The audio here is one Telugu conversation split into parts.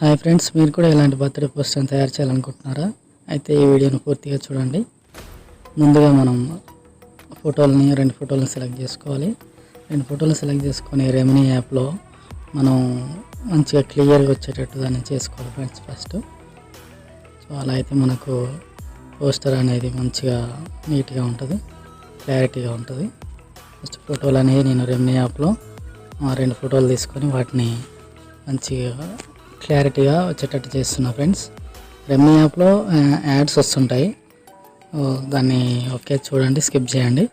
హాయ్ ఫ్రెండ్స్, మీరు కూడా ఇలాంటి బర్త్డే పోస్టర్ని తయారు చేయాలనుకుంటున్నారా? అయితే ఈ వీడియోని పూర్తిగా చూడండి. ముందుగా మనం రెండు ఫోటోలను సెలెక్ట్ చేసుకోవాలి. రెండు ఫోటోలు సెలెక్ట్ చేసుకొని రెమినీ యాప్లో మనం మంచిగా క్లియర్గా వచ్చేటట్టు దాన్ని చేసుకోవాలి ఫ్రెండ్స్ ఫస్ట్. సో అలా అయితే మనకు పోస్టర్ అనేది మంచిగా నీట్గా ఉంటుంది, క్లారిటీగా ఉంటుంది. ఫస్ట్ ఫోటోలు అనేవి నేను రెమినీ యాప్లో రెండు ఫోటోలు తీసుకొని వాటిని మంచిగా క్లారిటీగా వచ్చేటట్టు చేస్తున్నా ఫ్రెండ్స్. రెమినీ యాప్లో యాడ్స్ వస్తుంటాయి, దాన్ని ఓకే చూడండి, స్కిప్ చేయండి.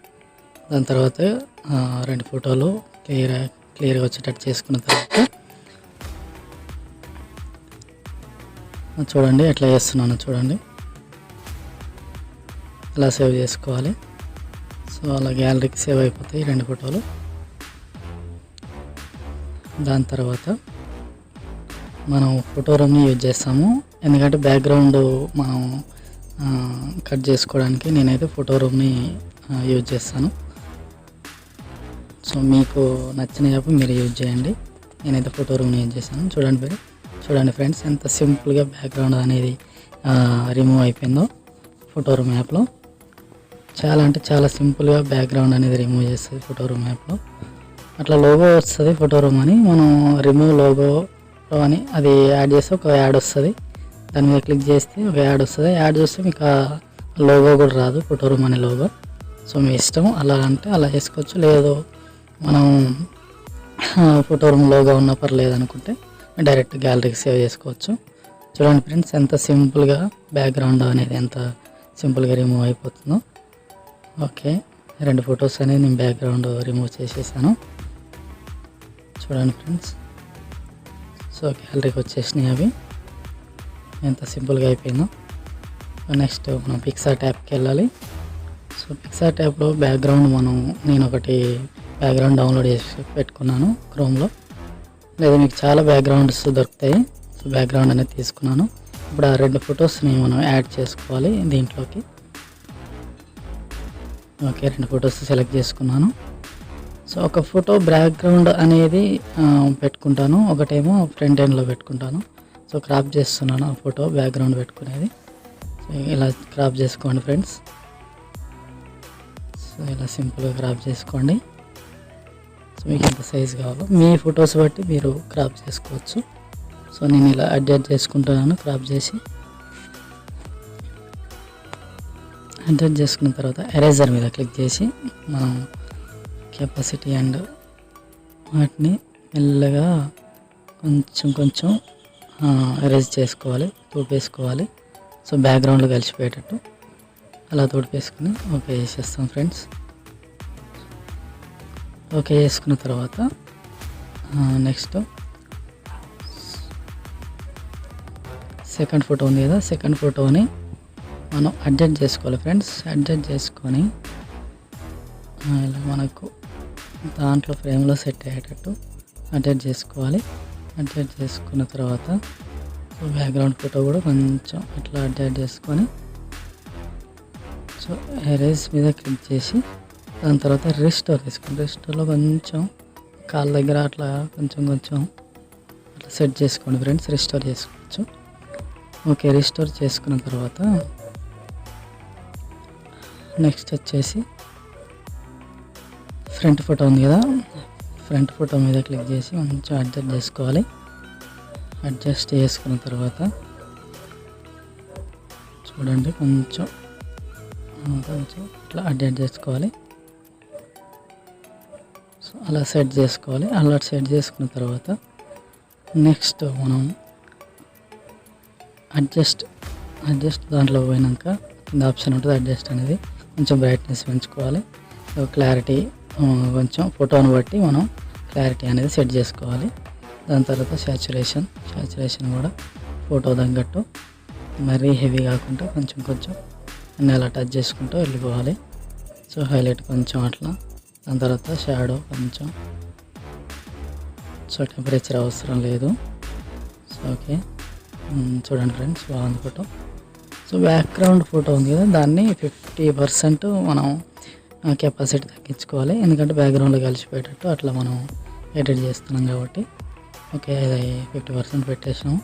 దాని తర్వాత రెండు ఫోటోలు క్లియర్గా వచ్చేటట్టు చేసుకున్న తర్వాత చూడండి ఎట్లా చేస్తున్నాను చూడండి. ఇలా సేవ్ చేసుకోవాలి. సో అలా గ్యాలరీకి సేవ్ అయిపోతాయి రెండు ఫోటోలు. దాని తర్వాత మనం ఫోటో రూమ్ని యూజ్ చేస్తాము, ఎందుకంటే బ్యాక్గ్రౌండ్ మనం కట్ చేసుకోవడానికి నేనైతే ఫోటో రూమ్ని యూజ్ చేస్తాను. సో మీకు నచ్చిన యాప్ మీరు యూజ్ చేయండి. నేనైతే ఫోటో రూమ్ని యూజ్ చేశాను. చూడండి ఫ్రెండ్స్, ఎంత సింపుల్గా బ్యాక్గ్రౌండ్ అనేది రిమూవ్ అయిపోయిందో ఫోటో రూమ్ యాప్లో. చాలా అంటే చాలా సింపుల్గా బ్యాక్గ్రౌండ్ అనేది రిమూవ్ చేస్తుంది ఫోటో రూమ్ యాప్లో. అట్లా లోగో వస్తుంది ఫోటో రూమ్ అని, మనం రిమూవ్ లోగో అని అది యాడ్ చేస్తే ఒక యాడ్ వస్తుంది. దాని మీద క్లిక్ చేస్తే ఒక యాడ్ వస్తుంది. యాడ్ చూస్తే మీకు ఆ లోగో కూడా రాదు, ఫోటో రూమ్ అనే లోగో. సో మీ ఇష్టం, అలా అంటే అలా చేసుకోవచ్చు. లేదు మనం ఫోటో రూమ్ లోగో ఉన్నా పర్లేదు అనుకుంటే డైరెక్ట్ గ్యాలరీకి సేవ్ చేసుకోవచ్చు. చూడండి ఫ్రెండ్స్, ఎంత సింపుల్గా బ్యాక్గ్రౌండ్ అనేది ఎంత సింపుల్గా రిమూవ్ అయిపోతుందో. ఓకే, రెండు ఫొటోస్ అనేది నేను బ్యాక్గ్రౌండ్ రిమూవ్ చేసేసాను. చూడండి ఫ్రెండ్స్, సో గ్యాలరీకి వచ్చేసినాయి అవి, ఎంత సింపుల్గా అయిపోయిందో. నెక్స్ట్ మనం పిక్సార్ట్ యాప్కి వెళ్ళాలి. సో పిక్సార్ట్ యాప్లో నేను ఒకటి బ్యాక్గ్రౌండ్ డౌన్లోడ్ చేసి పెట్టుకున్నాను క్రోమ్లో. లేదా మీకు చాలా బ్యాక్గ్రౌండ్స్ దొరుకుతాయి. సో బ్యాక్గ్రౌండ్ అనేది తీసుకున్నాను. ఇప్పుడు ఆ రెండు ఫొటోస్ని మనం యాడ్ చేసుకోవాలి దీంట్లోకి. ఓకే, రెండు ఫొటోస్ సెలెక్ట్ చేసుకున్నాను. సో ఒక ఫోటో బ్యాక్గ్రౌండ్ అనేది పెట్టుకుంటాను, ఒకటేమో ఫ్రంట్ ఎండ్లో పెట్టుకుంటాను. సో క్రాప్ చేస్తున్నాను ఆ ఫోటో బ్యాక్గ్రౌండ్ పెట్టుకునేది. సో ఇలా క్రాప్ చేసుకోండి ఫ్రెండ్స్. సో ఇలా సింపుల్గా క్రాప్ చేసుకోండి. సో మీకు ఎంత సైజ్ కావాలో మీ ఫొటోస్ బట్టి మీరు క్రాప్ చేసుకోవచ్చు. సో నేను ఇలా అడ్జస్ట్ చేసుకుంటున్నాను. క్రాప్ చేసి అడ్జస్ట్ చేసుకున్న తర్వాత ఎరేజర్ మీద క్లిక్ చేసి మనం కెపాసిటీ అండ్ వాటిని మెల్లగా కొంచెం ఎరేజ్ చేసుకోవాలి, తోపేసుకోవాలి. సో బ్యాక్గ్రౌండ్లో కలిసిపోయేటట్టు అలా తోడిపేసుకుని ఓకే చేసేస్తాం ఫ్రెండ్స్. ఓకే చేసుకున్న తర్వాత నెక్స్ట్ సెకండ్ ఫోటో ఉంది కదా, సెకండ్ ఫోటోని మనం అడ్జస్ట్ చేసుకోవాలి ఫ్రెండ్స్. అడ్జస్ట్ చేసుకొని ఇలా మనకు దాంట్లో ఫ్రేమ్లో సెట్ అయ్యేటట్టు అడ్జస్ట్ చేసుకోవాలి. అడ్జస్ట్ చేసుకున్న తర్వాత బ్యాక్గ్రౌండ్ ఫోటో కూడా కొంచెం ఇట్లా అడ్జస్ట్ చేసుకొని సో ఎరేజ్ మీద క్లిక్ చేసి దాని తర్వాత రిస్టోర్ తీసుకోండి. రిస్టోర్లో కొంచెం కాళ్ళ దగ్గర అట్లా కొంచెం అట్లా సెట్ చేసుకోండి ఫ్రెండ్స్. రిస్టోర్ చేసుకోవచ్చు. ఓకే, రిస్టోర్ చేసుకున్న తర్వాత నెక్స్ట్ వచ్చేసి ఫ్రంట్ ఫోటో ఉంది కదా, ఫ్రంట్ ఫోటో మీద క్లిక్ చేసి కొంచెం అడ్జస్ట్ చేసుకోవాలి. అడ్జస్ట్ చేసుకున్న తర్వాత చూడండి కొంచెం ఇట్లా అడ్జస్ట్ చేసుకోవాలి. సో అలా సెట్ చేసుకోవాలి. అలా సెట్ చేసుకున్న తర్వాత నెక్స్ట్ మనం అడ్జస్ట్ దాంట్లో పోయినాక కింద ఆప్షన్ ఉంటుంది అడ్జస్ట్ అనేది. కొంచెం బ్రైట్నెస్ పెంచుకోవాలి. క్లారిటీ కొంచెం ఫోటోని బట్టి మనం క్లారిటీ అనేది సెట్ చేసుకోవాలి. దాని తర్వాత శాచురేషన్ కూడా ఫోటో తగ్గట్టు మరీ హెవీ కాకుండా కొంచెం అన్నీ అలా టచ్ చేసుకుంటూ వెళ్ళిపోవాలి. సో హైలైట్ కొంచెం అట్లా. దాని తర్వాత షాడో కొంచెం. సో టెంపరేచర్ అవసరం లేదు. సో ఓకే, చూడండి ఫ్రెండ్స్, బాగుంది ఫోటో. సో బ్యాక్గ్రౌండ్ ఫోటో ఉంది కదా, దాన్ని 50% మనం కెపాసిటీ తగ్గించుకోవాలి, ఎందుకంటే బ్యాక్గ్రౌండ్లో కలిసిపోయేటట్టు అట్లా మనం ఎడిట్ చేస్తున్నాం కాబట్టి. ఓకే, అది 50% పెట్టేసాము.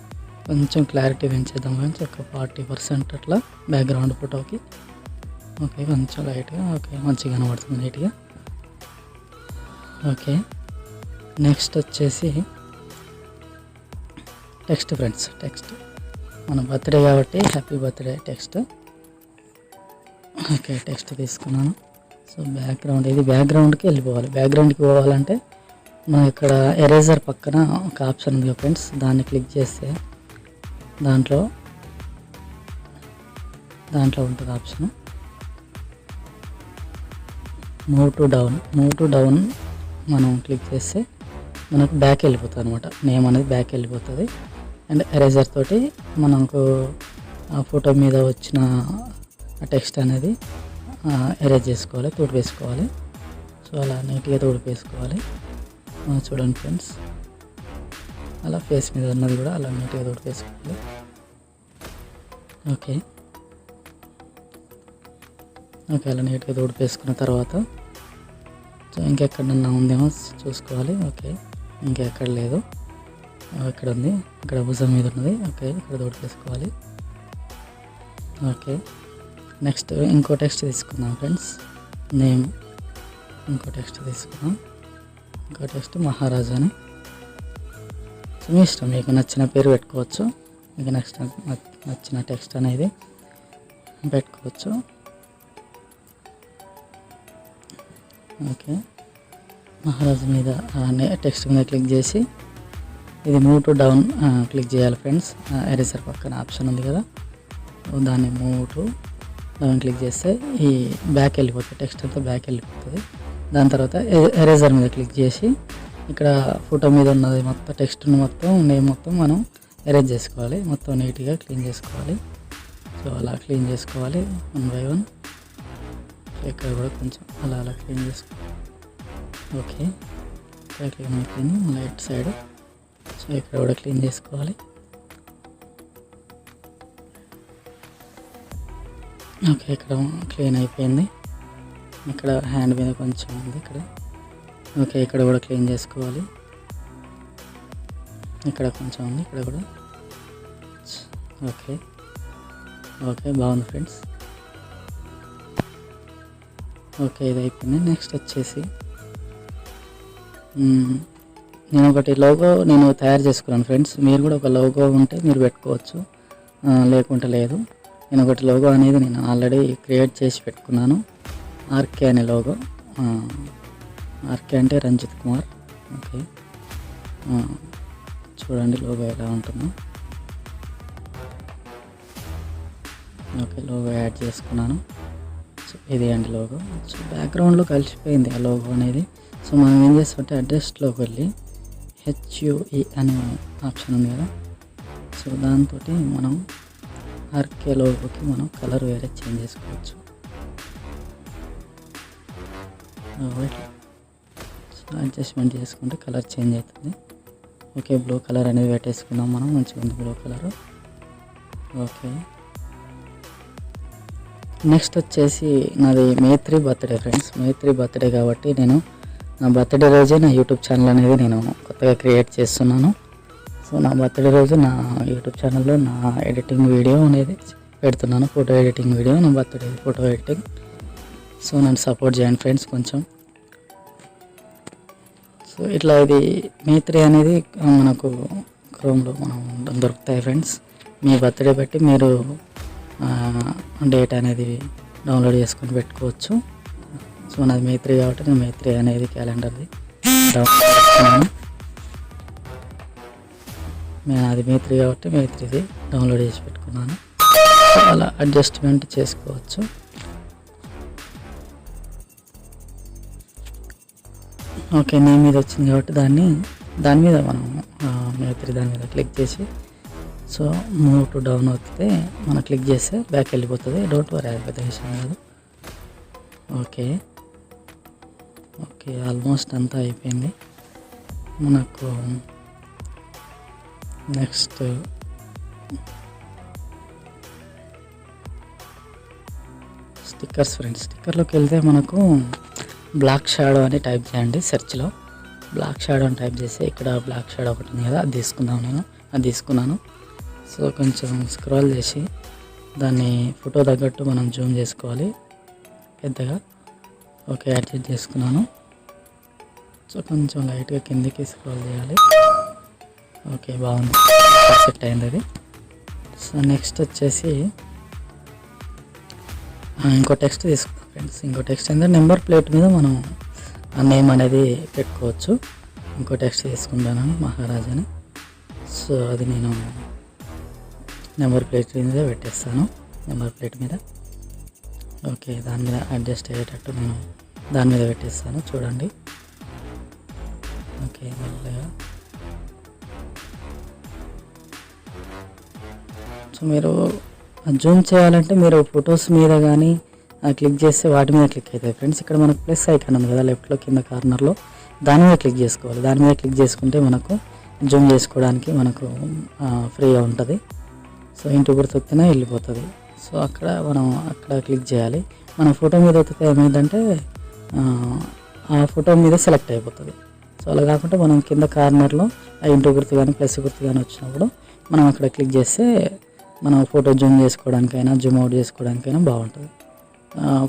కొంచెం క్లారిటీ పెంచేద్దాం ఫ్రెండ్స్, ఒక 40% అట్లా బ్యాక్గ్రౌండ్ ఫోటోకి. ఓకే, కొంచెం లైట్గా, ఓకే మంచిగా కనబడుతుంది నీట్గా. ఓకే, నెక్స్ట్ వచ్చేసి టెక్స్ట్ ఫ్రెండ్స్. టెక్స్ట్ మన బర్త్డే కాబట్టి happy birthday text. Okay, text తీసుకున్నాను. సో బ్యాక్గ్రౌండ్, ఇది బ్యాక్గ్రౌండ్కి వెళ్ళిపోవాలి. బ్యాక్గ్రౌండ్కి పోవాలంటే మనం ఇక్కడ ఎరేజర్ పక్కన ఒక ఆప్షన్ ఉంది ఫ్రెండ్స్, దాన్ని క్లిక్ చేస్తే దాంట్లో ఉంటుంది ఆప్షన్ మూవ్ టు డౌన్ మనం క్లిక్ చేస్తే మనకు బ్యాక్ వెళ్ళిపోతుంది అనమాట. నేమ్ అనేది బ్యాక్ వెళ్ళిపోతుంది. అండ్ ఎరేజర్ తోటి మనకు ఆ ఫోటో మీద వచ్చిన టెక్స్ట్ అనేది ఎరేజ్ చేసుకోవాలి, తుడిపేసుకోవాలి. సో అలా నీట్గా తుడిపేసుకోవాలి. చూడండి ఫ్రెండ్స్, అలా ఫేస్ మీద ఉన్నది కూడా అలా నీట్గా తుడిపేసుకోవాలి. ఓకే, అలా నీట్గా తుడిపేసుకున్న తర్వాత సో ఇంకెక్కడన్నా ఉందేమో చూసుకోవాలి. ఓకే, ఇంకెక్కడ లేదు, ఇక్కడ ఉంది, ఇక్కడ భుజం మీద ఉన్నది. ఓకే, ఇక్కడ తుడిపేసుకోవాలి. ఓకే, నెక్స్ట్ ఇంకో టెక్స్ట్ తీసుకుందాం ఫ్రెండ్స్. నేమ్ ఇంకో టెక్స్ట్ తీసుకుందాం. ఇంకో టెక్స్ట్ మహారాజా అని. సో మీ ఇష్టం, మీకు నచ్చిన పేరు పెట్టుకోవచ్చు. మీకు నచ్చిన టెక్స్ట్ అనేది పెట్టుకోవచ్చు. ఓకే, మహారాజు మీద టెక్స్ట్ మీద క్లిక్ చేసి ఇది మూవ్ టు డౌన్ క్లిక్ చేయాలి ఫ్రెండ్స్. ఎరేజర్ పక్కన ఆప్షన్ ఉంది కదా, దాన్ని మూవ్ టు డౌన్ క్లిక్ చేస్తే ఈ బ్యాక్ వెళ్ళిపోతుంది, టెక్స్ట్ అంతా బ్యాక్ వెళ్ళిపోతుంది. దాని తర్వాత ఎరేజర్ మీద క్లిక్ చేసి ఇక్కడ ఫోటో మీద ఉన్నది మొత్తం టెక్స్ట్ని మొత్తం నేమ్ మొత్తం మనం ఎరేజ్ చేసుకోవాలి, మొత్తం నీట్గా క్లీన్ చేసుకోవాలి. సో అలా క్లీన్ చేసుకోవాలి 1 by 1. ఇక్కడ కూడా కొంచెం అలా క్లీన్ చేసుకోవాలి. ఓకే, ఇక్కడ క్లీన్ అయిపోయింది. మళ్ళీ రైట్ సైడ్, సో ఇక్కడ కూడా క్లీన్ చేసుకోవాలి. ఓకే, ఇక్కడ క్లీన్ అయిపోయింది. ఇక్కడ హ్యాండ్ మీద కొంచెం ఉంది ఇక్కడ. ఓకే, ఇక్కడ కూడా క్లీన్ చేసుకోవాలి. ఇక్కడ కొంచెం ఉంది, ఇక్కడ కూడా. ఓకే, బాగుంది ఫ్రెండ్స్. ఓకే, ఇది అయిపోయింది. నెక్స్ట్ వచ్చేసి నేను ఒకటి లోగో తయారు చేసుకున్నాను ఫ్రెండ్స్. మీరు కూడా ఒక లోగో ఉంటే మీరు పెట్టుకోవచ్చు, లేకుంటే లేదు. నేను ఒకటి లోగో అనేది నేను ఆల్రెడీ క్రియేట్ చేసి పెట్టుకున్నాను. ఆర్కే అనే లోగో. ఆర్కే అంటే రంజిత్ కుమార్. ఓకే, చూడండి లోగో ఎలా ఉంటుందో. ఓకే, లోగో యాడ్ చేసుకున్నాను. సో ఇది అండి లోగో. సో బ్యాక్గ్రౌండ్లో కలిసిపోయింది ఆ లోగో అనేది. సో మనం ఏం చేస్తామంటే అడ్రస్లోకి వెళ్ళి HUE అనే ఆప్షన్ ఉంది కదా, సో దాంతో మనం ఆర్కే లోగోకి మనం కలర్ వేరే చేంజ్ చేసుకోవచ్చు. సో అడ్జస్ట్మెంట్ చేసుకుంటే కలర్ చేంజ్ అవుతుంది. ఓకే, బ్లూ కలర్ అనేది పెట్టేసుకుందాం మనం, మంచిగా ఉంది బ్లూ కలరు. ఓకే, నెక్స్ట్ వచ్చేసి నాది May 3 birthday friends. May 3 birthday కాబట్టి నేను నా బర్త్డే రోజే నా యూట్యూబ్ ఛానల్ అనేది నేను కొత్తగా క్రియేట్ చేస్తున్నాను. సో నా బర్త్డే రోజు నా యూట్యూబ్ ఛానల్లో నా ఎడిటింగ్ వీడియో అనేది పెడుతున్నాను, ఫోటో ఎడిటింగ్ వీడియో, నా బర్త్డే ఫోటో ఎడిటింగ్. సో నన్ను సపోర్ట్ చేయండి ఫ్రెండ్స్ కొంచెం. సో ఇట్లా ఇది May 3 అనేది మనకు క్రోమ్లో మనం దొరుకుతాయి ఫ్రెండ్స్. మీ బర్త్డే బట్టి మీరు డేట్ అనేది డౌన్లోడ్ చేసుకొని పెట్టుకోవచ్చు. సో నాది May 3 కాబట్టి నేను May 3 అనేది క్యాలెండర్ది డౌన్లోడ్ చేసుకున్నాను. నేను అది May 3 కాబట్టి May 3ది డౌన్లోడ్ చేసి పెట్టుకున్నాను. అలా అడ్జస్ట్మెంట్ చేసుకోవచ్చు. ఓకే, నేమ్ మీద వచ్చింది కాబట్టి దాని మీద మనం May 3 దాని మీద క్లిక్ చేసి సో మూవ్ టు డౌన్ అవుతే మనం క్లిక్ చేస్తే బ్యాక్ వెళ్ళిపోతుంది. డోంట్ వరీ, అది పెద్ద విషయం కాదు. ఓకే, ఆల్మోస్ట్ అంతా అయిపోయింది మనకు. Next stickers friends. స్టిక్కర్లోకి వెళ్తే మనకు బ్లాక్ షాడో అని టైప్ చేయండి సెర్చ్లో. బ్లాక్ షాడో అని టైప్ చేస్తే ఇక్కడ బ్లాక్ షాడో ఒకటి ఉంది కదా, అది తీసుకుందాం. నేను అది తీసుకున్నాను. సో కొంచెం స్క్రాల్ చేసి దాన్ని ఫోటో తగ్గట్టు మనం జూమ్ చేసుకోవాలి పెద్దగా. ఓకే, అడ్జస్ట్ చేసుకున్నాను. సో కొంచెం లైట్గా కిందికి స్క్రాల్ చేయాలి. ఓకే, బాగుంది, సెట్ అయింది అది. సో నెక్స్ట్ వచ్చేసి ఇంకో టెక్స్ట్ తీసుకుందాం ఫ్రెండ్స్. ఇంకో టెక్స్ట్ ఏంటంటే నెంబర్ ప్లేట్ మీద మనం ఆ నేమ్ అనేది పెట్టుకోవచ్చు. ఇంకో టెక్స్ట్ తీసుకుంటాను, మహారాజ్ అని. సో అది నేను నెంబర్ ప్లేట్ మీద పెట్టేస్తాను, నెంబర్ ప్లేట్ మీద. ఓకే, దాని మీద అడ్జస్ట్ అయ్యేటట్టు నేను దాని మీద పెట్టేస్తాను, చూడండి. ఓకే, మెల్లగా. సో మీరు జూమ్ చేయాలంటే మీరు ఫొటోస్ మీద కానీ క్లిక్ చేస్తే వాటి మీద క్లిక్ అవుతాయి ఫ్రెండ్స్. ఇక్కడ మనకు ప్లస్ ఐకాన్ ఉంది కదా లెఫ్ట్లో కింద కార్నర్లో, దాని మీద క్లిక్ చేసుకోవాలి. దాని మీద క్లిక్ చేసుకుంటే మనకు జూమ్ చేసుకోవడానికి మనకు ఫ్రీగా ఉంటుంది. సో ఇంటి గుర్తొక్కినా వెళ్ళిపోతుంది. సో అక్కడ మనం అక్కడ క్లిక్ చేయాలి. మన ఫోటో మీద ఎత్తితే ఏమైందంటే ఆ ఫోటో మీద సెలెక్ట్ అయిపోతుంది. సో అలా కాకుండా మనం కింద కార్నర్లో ఆ ఇంటి గుర్తు కానీ ప్లస్ గుర్తు కానీ వచ్చినప్పుడు మనం అక్కడ క్లిక్ చేస్తే మనం ఫోటో జూమ్ చేసుకోవడానికైనా జూమ్ అవుట్ చేసుకోవడానికైనా బాగుంటుంది.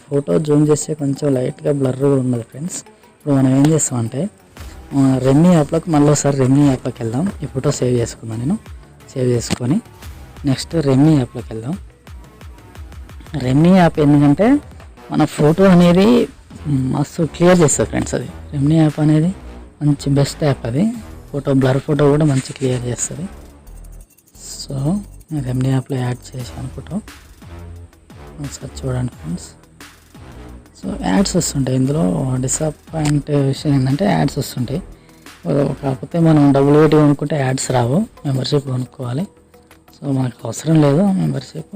ఫోటో జూమ్ చేస్తే కొంచెం లైట్గా బ్లర్గా ఉన్నది ఫ్రెండ్స్. ఇప్పుడు మనం ఏం చేస్తామంటే రెమ్మీ యాప్లోకి మళ్ళీ ఒకసారి రెమ్మీ యాప్లోకి వెళ్దాం. ఈ ఫోటో సేవ్ చేసుకుందాం. నేను సేవ్ చేసుకొని నెక్స్ట్ రెమ్మీ యాప్లోకి వెళ్దాం. రెమ్మీ యాప్ ఎందుకంటే మన ఫోటో అనేది మస్తు క్లియర్ చేస్తుంది ఫ్రెండ్స్. అది రెమ్మీ యాప్ అనేది మంచి బెస్ట్ యాప్. అది ఫోటో బ్లర్ ఫోటో కూడా మంచి క్లియర్ చేస్తుంది. సో రెమ్మీ యాప్లో యాడ్ చేశాను ఫోటో, ఒకసారి చూడండి ఫ్రెండ్స్. సో యాడ్స్ వస్తుంటాయి ఇందులో. డిసప్పాయింట్ విషయం ఏంటంటే యాడ్స్ వస్తుంటాయి. కాకపోతే మనం డబ్బులు పెట్టి కొనుక్కుంటే యాడ్స్ రావు, మెంబర్షిప్ కొనుక్కోవాలి. సో మనకు అవసరం లేదు membership.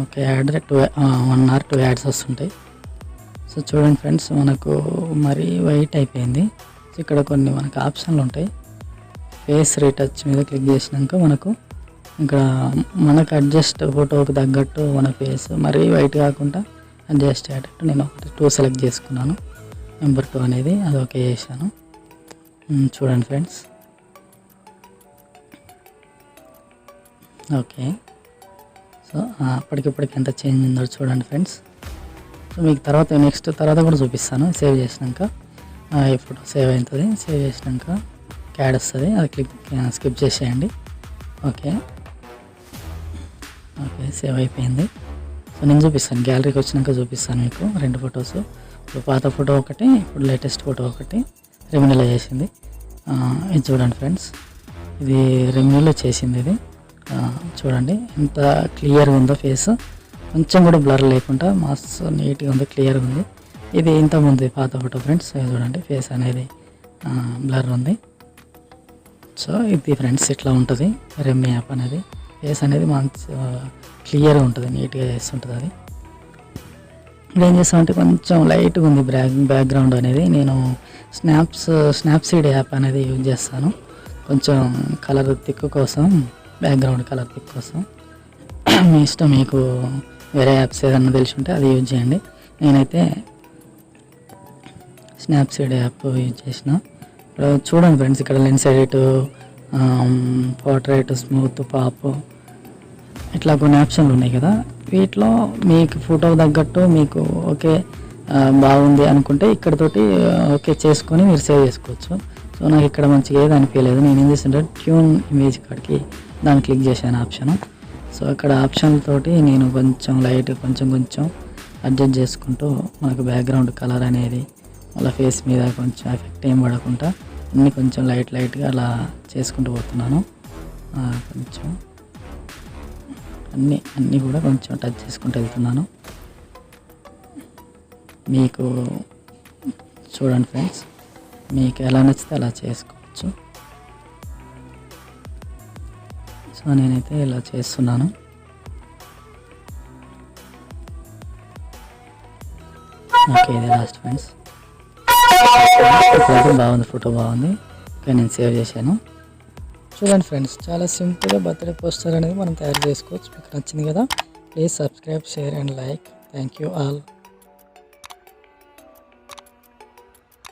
Okay, add 1 or 2 ads వస్తుంటాయి. సో చూడండి ఫ్రెండ్స్, మనకు మరీ వైట్ అయిపోయింది. సో ఇక్కడ కొన్ని మనకు ఆప్షన్లు ఉంటాయి. ఫేస్ రీటచ్ మీద క్లిక్ చేసినాక మనకు ఇక్కడ మనకు అడ్జస్ట్ ఫోటోకి తగ్గట్టు మన ఫేస్ మరీ వైట్ కాకుండా అడ్జస్ట్ అయ్యేటట్టు నేను ఒకటి 2 సెలెక్ట్ చేసుకున్నాను. నెంబర్ 2 అనేది అది ఓకే చేశాను. చూడండి ఫ్రెండ్స్. ఓకే, సో అప్పటికిప్పటికి ఎంత చేంజ్ ఉందో చూడండి ఫ్రెండ్స్. సో మీకు నెక్స్ట్ తర్వాత కూడా చూపిస్తాను. సేవ్ చేసినాక ఈ ఫోటో సేవ్ అవుతుంది. సేవ్ చేసినాక క్యాడ్ వస్తుంది, అది స్కిప్ చేసేయండి. ఓకే, సేవ్ అయిపోయింది. సో నేను చూపిస్తాను, గ్యాలరీకి వచ్చినాక చూపిస్తాను మీకు 2 ఫొటోస్. ఇప్పుడు పాత ఫోటో ఒకటి, ఇప్పుడు లేటెస్ట్ ఫోటో ఒకటి రెమ్యూలో చేసింది. ఇది చూడండి ఫ్రెండ్స్, ఇది రెమ్యూలో చేసింది. ఇది చూడండి ఎంత క్లియర్గా ఉందో ఫేస్, కొంచెం కూడా బ్లర్ లేకుండా మస్తు నీట్గా ఉంది, క్లియర్గా ఉంది. ఇది ఇంతకుముందు పాత ఫోటో ఫ్రెండ్స్. చూడండి ఫేస్ అనేది బ్లర్ ఉంది. సో ఇది ఫ్రెండ్స్ ఇట్లా ఉంటుంది రెమ్మీ యాప్ అనేది. ఫేస్ అనేది మంచి క్లియర్గా ఉంటుంది, నీట్గా చేస్తుంటుంది. అది ఇప్పుడు ఏం చేస్తామంటే కొంచెం లైట్గా ఉంది బ్యాక్గ్రౌండ్ అనేది. నేను స్నాప్సీడ్ యాప్ అనేది యూజ్ చేస్తాను కొంచెం కలర్ థిక్ కోసం, బ్యాక్గ్రౌండ్ కలర్ థిక్ కోసం. మీ ఇష్టం, మీకు వేరే యాప్స్ ఏదన్నా తెలిసి ఉంటే అది యూజ్ చేయండి. నేనైతే స్నాప్సీడ్ యాప్ యూజ్ చేసిన. చూడండి ఫ్రెండ్స్, ఇక్కడ lens edit, portrait, smooth, pop ఇట్లా కొన్ని ఆప్షన్లు ఉన్నాయి కదా. వీటిలో మీకు ఫోటో తగ్గట్టు మీకు ఓకే బాగుంది అనుకుంటే ఇక్కడతోటి ఓకే చేసుకొని మీరు సేవ్ చేసుకోవచ్చు. సో నాకు ఇక్కడ మంచిగా ఏది అనిపించలేదు. నేను ఏం చేస్తుంటే ట్యూన్ ఇమేజ్ కాడికి దాన్ని క్లిక్ చేశాను ఆప్షను. సో అక్కడ ఆప్షన్లతోటి నేను కొంచెం లైట్ కొంచెం అడ్జస్ట్ చేసుకుంటూ మనకు బ్యాక్గ్రౌండ్ కలర్ అనేది వాళ్ళ ఫేస్ మీద కొంచెం ఎఫెక్ట్ ఏం పడకుండా అన్నీ కొంచెం లైట్గా అలా చేసుకుంటూ పోతున్నాను. కొంచెం అన్నీ కూడా కొంచెం టచ్ చేసుకుంటూ వెళ్తున్నాను. మీకు చూడండి ఫ్రెండ్స్, మీకు ఎలా నచ్చితే అలా చేసుకోవచ్చు. సో నేనైతే ఇలా చేస్తున్నాను. ఓకే, ఇది లాస్ట్ ఫ్రెండ్స్. బాగుంది, ఫోటో బాగుంది. ఓకే, నేను సేవ్ చేశాను. చూడండి ఫ్రెండ్స్, చాలా సింపుల్గా బర్త్డే పోస్టర్ అనేది మనం తయారు చేసుకోవచ్చు. మీకు నచ్చింది కదా, please subscribe, share and like. Thank you all.